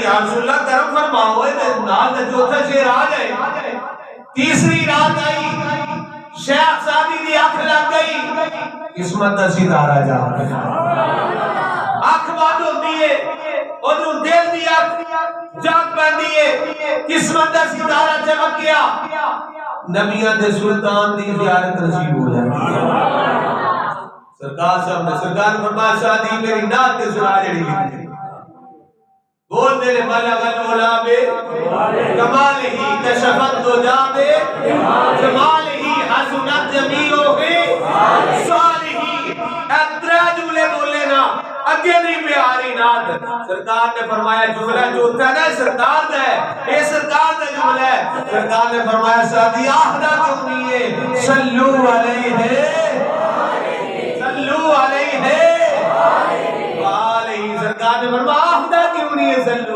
یا رسول اللہ کرم فرماؤ نال دا چوتھا شیر آ جائے. تیسری رات آئی, شیخ سادی دی آنکھ لگ گئی, قسمت دا ستارہ جا آنکھ بند ہوتی ہے, ادھر دل دی آنکھ جاگ پہنی ہے, قسمت دا ستارہ چمک گیا, نبیاں دے سلطان دی زیارت نصیب ہو جاتی ہے. سرکار صاحب نے سرکار فرمایا شادی میری نات کے سنا جڑی لکھی بول دے بلغ العلا بے کمال ہی کشفت دو جا بے جمال ہی حسنت جمیلو ہے سال ہی اترا جملے بولے نا اگے نہیں پیاری نات. سرکار نے فرمایا جملہ جو ہوتا ہے نا سرکار دا ہے, یہ سرکار دا جملہ ہے. سرکار نے فرمایا شادی آخدہ کیوں نہیں ہے, صلو علیہ صلو علیہ وآلہ. سرکار نے فرمایا آخدہ کیوں نہیں ہے, صلو